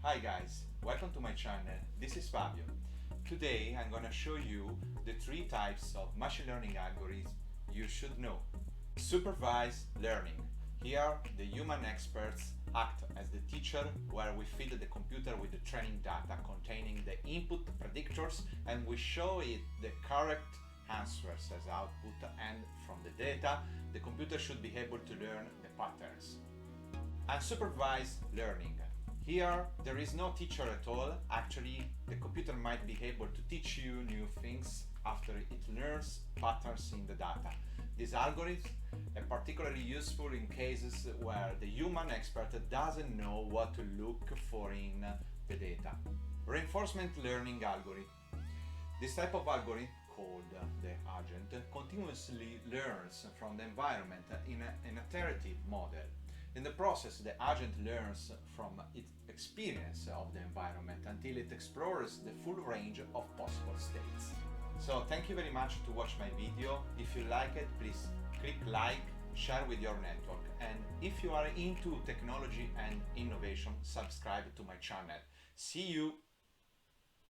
Hi guys, welcome to my channel. This is Fabio. Today I'm gonna show you the three types of machine learning algorithms you should know. Supervised learning. Here the human experts act as the teacher, where we feed the computer with the training data containing the input predictors and we show it the correct answers as output, and from the data the computer should be able to learn the patterns. Unsupervised learning. Here there is no teacher at all. Actually, the computer might be able to teach you new things after it learns patterns in the data. These algorithms are particularly useful in cases where the human expert doesn't know what to look for in the data. Reinforcement learning algorithm. This type of algorithm, called the agent, continuously learns from the environment in an iterative model. In the process, the agent learns from its experience of the environment until it explores the full range of possible states. So thank you very much to watch my video. If you like it, please click like, share with your network, and if you are into technology and innovation, subscribe to my channel. See you!